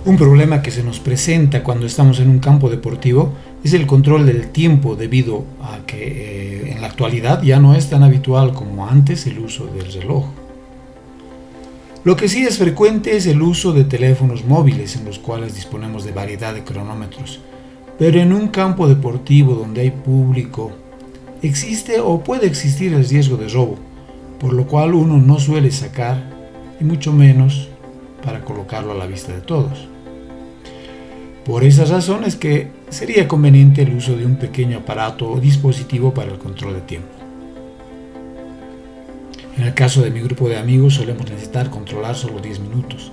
Un problema que se nos presenta cuando estamos en un campo deportivo es el control del tiempo debido a que en la actualidad ya no es tan habitual como antes el uso del reloj. Lo que sí es frecuente es el uso de teléfonos móviles en los cuales disponemos de variedad de cronómetros, pero en un campo deportivo donde hay público existe o puede existir el riesgo de robo, por lo cual uno no suele sacar y mucho menos para colocarlo a la vista de todos. Por esas razones es que sería conveniente el uso de un pequeño aparato o dispositivo para el control de tiempo. En el caso de mi grupo de amigos solemos necesitar controlar solo 10 minutos,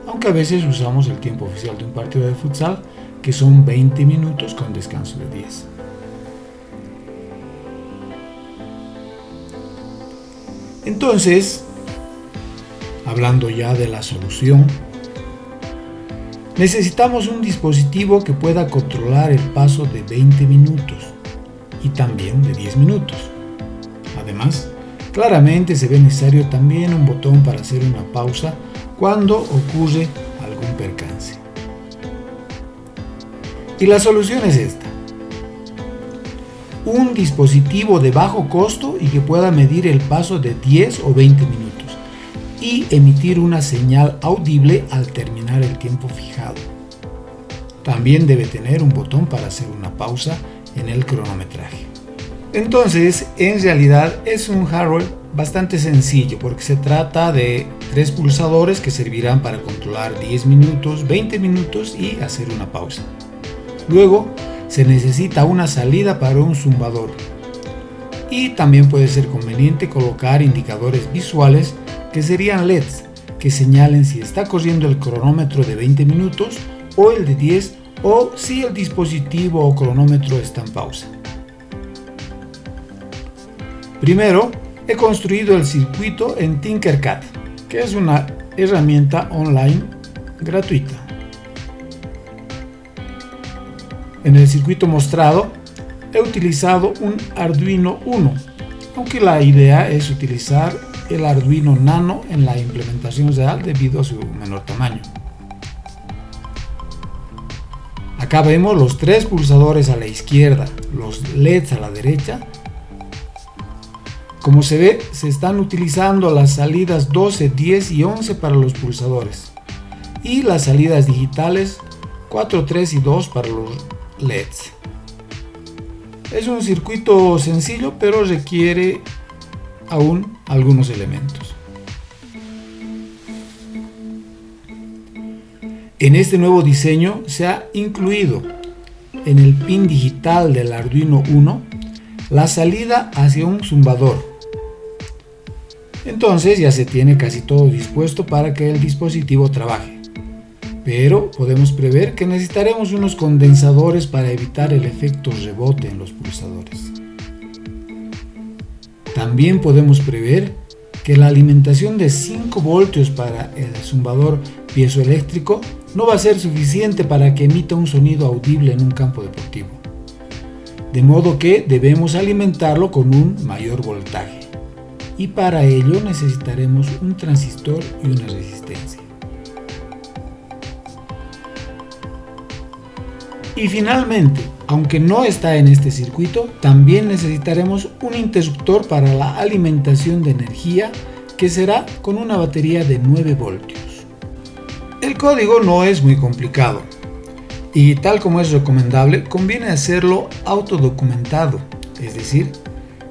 aunque a veces usamos el tiempo oficial de un partido de futsal, que son 20 minutos con descanso de 10. Entonces, hablando ya de la solución, necesitamos un dispositivo que pueda controlar el paso de 20 minutos y también de 10 minutos. Además, claramente se ve necesario también un botón para hacer una pausa cuando ocurre algún percance. Y la solución es esta: un dispositivo de bajo costo y que pueda medir el paso de 10 o 20 minutos y emitir una señal audible al terminar el tiempo fijado. También debe tener un botón para hacer una pausa en el cronometraje. Entonces, en realidad es un hardware bastante sencillo porque se trata de 3 pulsadores que servirán para controlar 10 minutos, 20 minutos y hacer una pausa. Luego, se necesita una salida para un zumbador. Y también puede ser conveniente colocar indicadores visuales que serían LEDs, que señalen si está corriendo el cronómetro de 20 minutos o el de 10 o si el dispositivo o cronómetro está en pausa. Primero, he construido el circuito en Tinkercad, que es una herramienta online gratuita. En el circuito mostrado, he utilizado un Arduino Uno, aunque la idea es utilizar el Arduino Nano en la implementación real debido a su menor tamaño. Acá vemos los 3 pulsadores a la izquierda, los LEDs a la derecha. Como se ve, se están utilizando las salidas 12, 10 y 11 para los pulsadores y las salidas digitales 4, 3 y 2 para los LEDs. Es un circuito sencillo, pero requiere aún algunos elementos. En este nuevo diseño se ha incluido en el pin digital del Arduino Uno la salida hacia un zumbador. Entonces ya se tiene casi todo dispuesto para que el dispositivo trabaje. Pero podemos prever que necesitaremos unos condensadores para evitar el efecto rebote en los pulsadores. También podemos prever que la alimentación de 5 voltios para el zumbador piezoeléctrico no va a ser suficiente para que emita un sonido audible en un campo deportivo. De modo que debemos alimentarlo con un mayor voltaje. Y para ello necesitaremos un transistor y una resistencia. Y finalmente, aunque no está en este circuito, también necesitaremos un interruptor para la alimentación de energía que será con una batería de 9 voltios. El código no es muy complicado y tal como es recomendable, conviene hacerlo autodocumentado, es decir,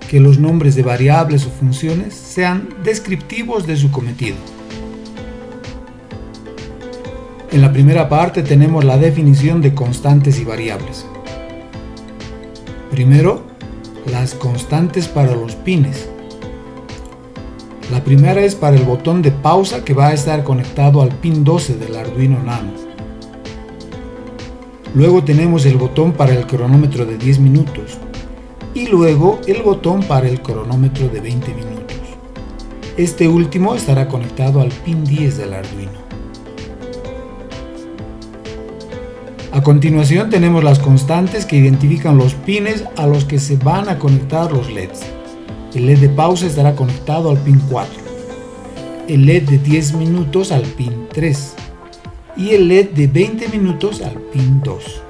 que los nombres de variables o funciones sean descriptivos de su cometido. En la primera parte tenemos la definición de constantes y variables. Primero, las constantes para los pines. La primera es para el botón de pausa que va a estar conectado al pin 12 del Arduino Nano. Luego tenemos el botón para el cronómetro de 10 minutos y luego el botón para el cronómetro de 20 minutos. Este último estará conectado al pin 10 del Arduino. A continuación tenemos las constantes que identifican los pines a los que se van a conectar los LEDs. El LED de pausa estará conectado al pin 4, el LED de 10 minutos al pin 3 y el LED de 20 minutos al pin 2.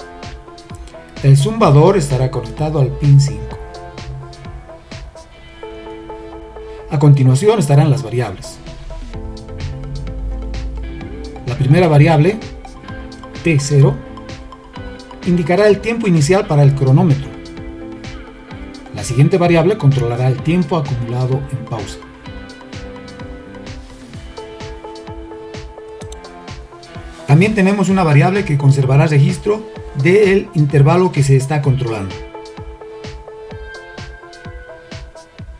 El zumbador estará conectado al pin 5. A continuación estarán las variables. La primera variable, T0, indicará el tiempo inicial para el cronómetro. La siguiente variable controlará el tiempo acumulado en pausa. También tenemos una variable que conservará registro del intervalo que se está controlando.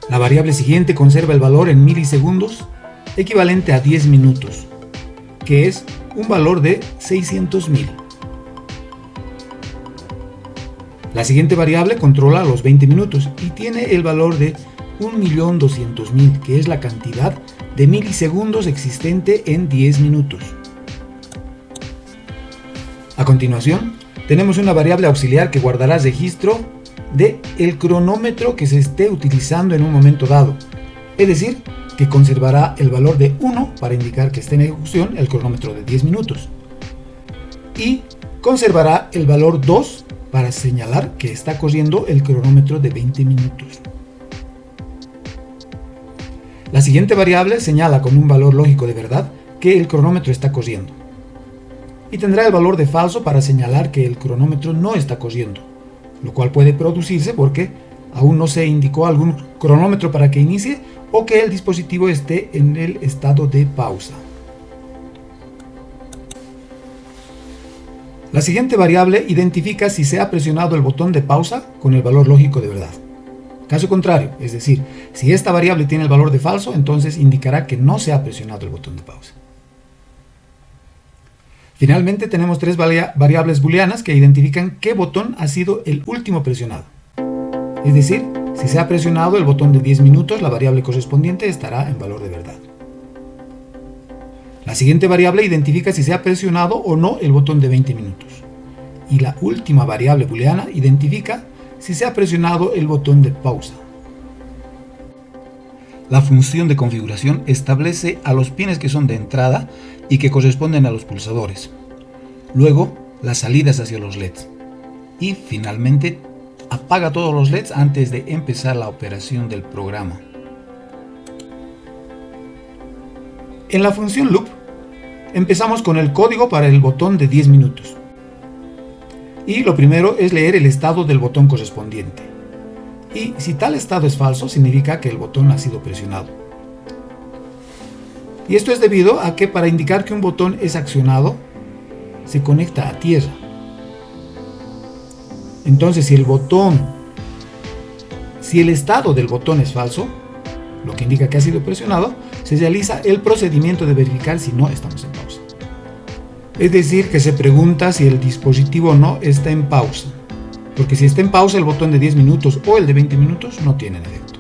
La variable siguiente conserva el valor en milisegundos, equivalente a 10 minutos, que es un valor de 600.000. La siguiente variable controla los 20 minutos y tiene el valor de 1.200.000, que es la cantidad de milisegundos existente en 10 minutos. A continuación, tenemos una variable auxiliar que guardará registro del cronómetro que se esté utilizando en un momento dado, es decir, que conservará el valor de 1 para indicar que está en ejecución el cronómetro de 10 minutos y conservará el valor 2 para señalar que está corriendo el cronómetro de 20 minutos. La siguiente variable señala con un valor lógico de verdad que el cronómetro está corriendo y tendrá el valor de falso para señalar que el cronómetro no está corriendo, lo cual puede producirse porque aún no se indicó algún cronómetro para que inicie o que el dispositivo esté en el estado de pausa. La siguiente variable identifica si se ha presionado el botón de pausa con el valor lógico de verdad. Caso contrario, es decir, si esta variable tiene el valor de falso, entonces indicará que no se ha presionado el botón de pausa. Finalmente tenemos tres variables booleanas que identifican qué botón ha sido el último presionado. Es decir, si se ha presionado el botón de 10 minutos, la variable correspondiente estará en valor de verdad. La siguiente variable identifica si se ha presionado o no el botón de 20 minutos. Y la última variable booleana identifica si se ha presionado el botón de pausa. La función de configuración establece a los pines que son de entrada y que corresponden a los pulsadores. Luego, las salidas hacia los LEDs. Y finalmente, apaga todos los LEDs antes de empezar la operación del programa. En la función loop, empezamos con el código para el botón de 10 minutos. Y lo primero es leer el estado del botón correspondiente. Y si tal estado es falso, significa que el botón ha sido presionado. Y esto es debido a que para indicar que un botón es accionado, se conecta a tierra. Entonces, si el estado del botón es falso, lo que indica que ha sido presionado, se realiza el procedimiento de verificar si no estamos en pausa. Es decir, que se pregunta si el dispositivo no está en pausa, porque si está en pausa el botón de 10 minutos o el de 20 minutos no tienen efecto.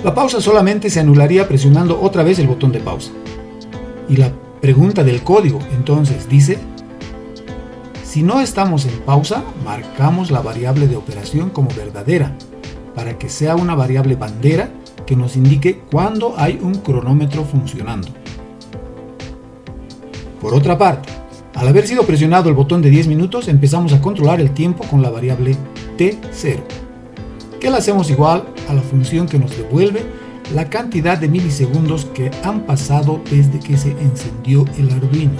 La pausa solamente se anularía presionando otra vez el botón de pausa. Y la pregunta del código entonces dice: si no estamos en pausa, marcamos la variable de operación como verdadera, para que sea una variable bandera que nos indique cuándo hay un cronómetro funcionando. Por otra parte, al haber sido presionado el botón de 10 minutos, empezamos a controlar el tiempo con la variable T0, que la hacemos igual a la función que nos devuelve la cantidad de milisegundos que han pasado desde que se encendió el Arduino.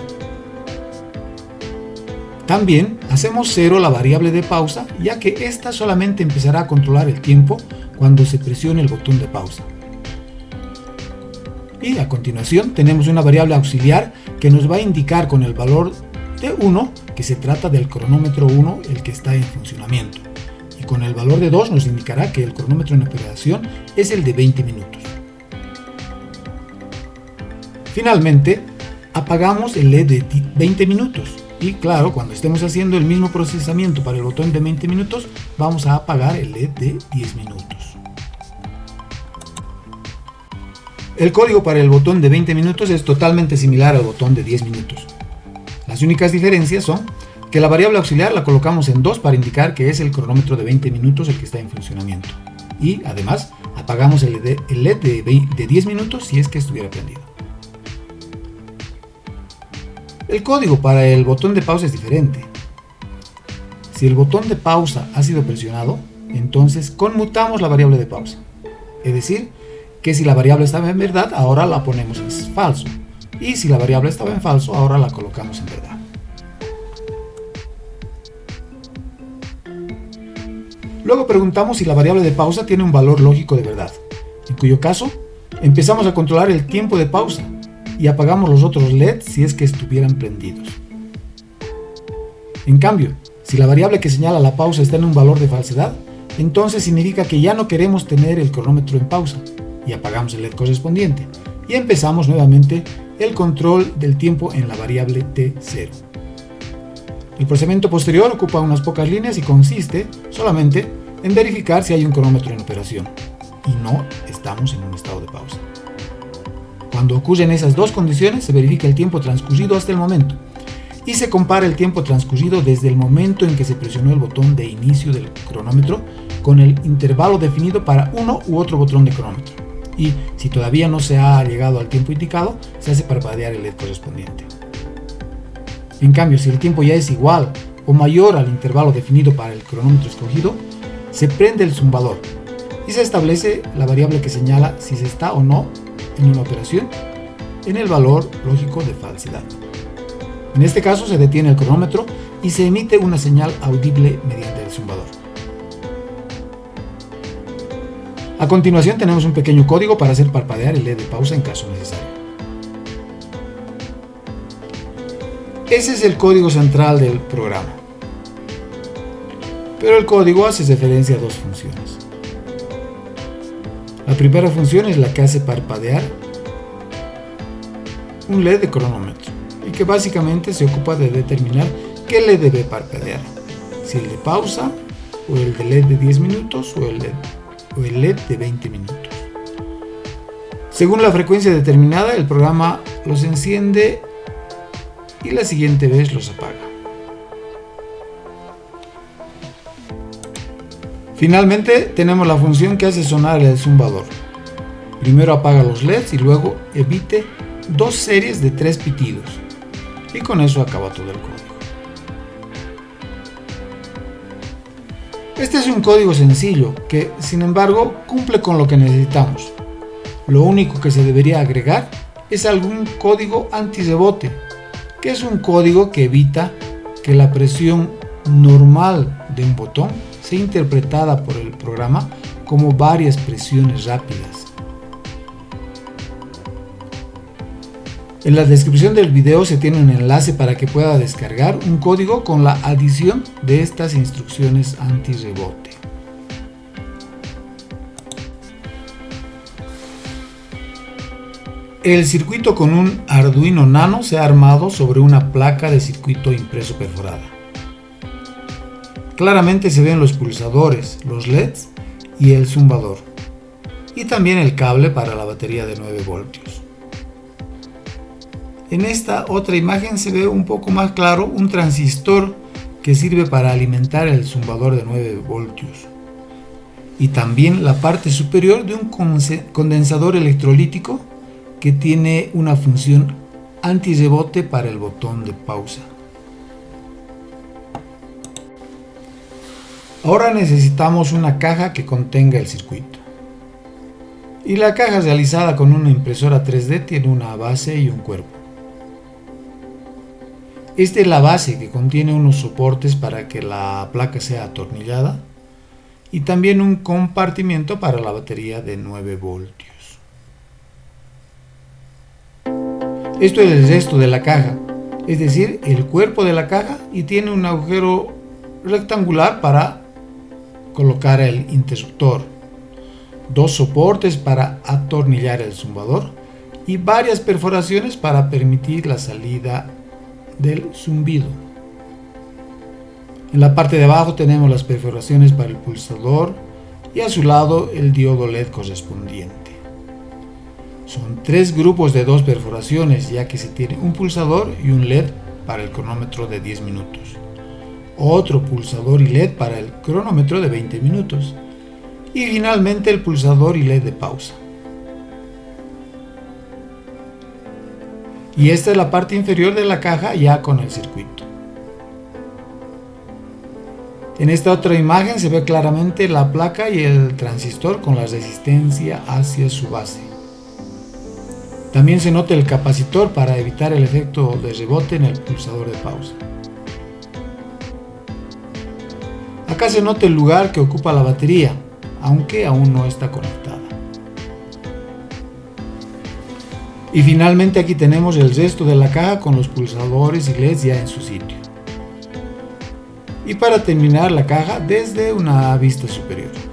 También hacemos 0 la variable de pausa, ya que ésta solamente empezará a controlar el tiempo cuando se presione el botón de pausa. Y a continuación tenemos una variable auxiliar que nos va a indicar con el valor de 1 que se trata del cronómetro 1 el que está en funcionamiento. Y con el valor de 2 nos indicará que el cronómetro en operación es el de 20 minutos. Finalmente, apagamos el LED de 20 minutos. Y claro, cuando estemos haciendo el mismo procesamiento para el botón de 20 minutos, vamos a apagar el LED de 10 minutos. El código para el botón de 20 minutos es totalmente similar al botón de 10 minutos. Las únicas diferencias son que la variable auxiliar la colocamos en 2 para indicar que es el cronómetro de 20 minutos el que está en funcionamiento. Y además apagamos el LED de 10 minutos si es que estuviera prendido. El código para el botón de pausa es diferente. Si el botón de pausa ha sido presionado, entonces conmutamos la variable de pausa. Es decir, que si la variable estaba en verdad, ahora la ponemos en falso. Y si la variable estaba en falso, ahora la colocamos en verdad. Luego preguntamos si la variable de pausa tiene un valor lógico de verdad, en cuyo caso empezamos a controlar el tiempo de pausa y apagamos los otros LEDs si es que estuvieran prendidos. En cambio, si la variable que señala la pausa está en un valor de falsedad, entonces significa que ya no queremos tener el cronómetro en pausa y apagamos el LED correspondiente y empezamos nuevamente el control del tiempo en la variable T0. El procedimiento posterior ocupa unas pocas líneas y consiste solamente en verificar si hay un cronómetro en operación y no estamos en un estado de pausa. Cuando ocurren esas dos condiciones, se verifica el tiempo transcurrido hasta el momento y se compara el tiempo transcurrido desde el momento en que se presionó el botón de inicio del cronómetro con el intervalo definido para uno u otro botón de cronómetro. Y si todavía no se ha llegado al tiempo indicado, se hace parpadear el LED correspondiente. En cambio, si el tiempo ya es igual o mayor al intervalo definido para el cronómetro escogido, se prende el zumbador y se establece la variable que señala si se está o no en una operación en el valor lógico de falsedad. En este caso se detiene el cronómetro y se emite una señal audible mediante el zumbador. A continuación tenemos un pequeño código para hacer parpadear el LED de pausa en caso necesario. Ese es el código central del programa. Pero el código hace referencia a dos funciones. La primera función es la que hace parpadear un LED de cronómetro y que básicamente se ocupa de determinar qué LED debe parpadear, si el de pausa o el de LED de 10 minutos o el LED de 20 minutos. Según la frecuencia determinada, el programa los enciende y la siguiente vez los apaga. Finalmente tenemos la función que hace sonar el zumbador. Primero apaga los LEDs y luego emite dos series de 3 pitidos. Y con eso acaba todo el código. Este es un código sencillo que, sin embargo, cumple con lo que necesitamos. Lo único que se debería agregar es algún código antirrebote, que es un código que evita que la presión normal de un botón sea interpretada por el programa como varias presiones rápidas. En la descripción del video se tiene un enlace para que pueda descargar un código con la adición de estas instrucciones antirrebote. El circuito con un Arduino Nano se ha armado sobre una placa de circuito impreso perforada. Claramente se ven los pulsadores, los LEDs y el zumbador, y también el cable para la batería de 9 voltios. En esta otra imagen se ve un poco más claro un transistor que sirve para alimentar el zumbador de 9 voltios, y también la parte superior de un condensador electrolítico que tiene una función antirrebote para el botón de pausa. Ahora necesitamos una caja que contenga el circuito. Y la caja realizada con una impresora 3D tiene una base y un cuerpo. Esta es la base que contiene unos soportes para que la placa sea atornillada y también un compartimiento para la batería de 9 voltios. Esto es el resto de la caja, es decir, el cuerpo de la caja, y tiene un agujero rectangular para colocar el interruptor, dos soportes para atornillar el zumbador y varias perforaciones para permitir la salida del zumbido. En la parte de abajo tenemos las perforaciones para el pulsador y a su lado el diodo LED correspondiente. Son 3 grupos de 2 perforaciones, ya que se tiene un pulsador y un LED para el cronómetro de 10 minutos, otro pulsador y LED para el cronómetro de 20 minutos y finalmente el pulsador y LED de pausa. Y esta es la parte inferior de la caja ya con el circuito. En esta otra imagen se ve claramente la placa y el transistor con la resistencia hacia su base. También se nota el capacitor para evitar el efecto de rebote en el pulsador de pausa. Acá se nota el lugar que ocupa la batería, aunque aún no está conectada. Y finalmente aquí tenemos el resto de la caja con los pulsadores y LEDs ya en su sitio. Y para terminar la caja desde una vista superior.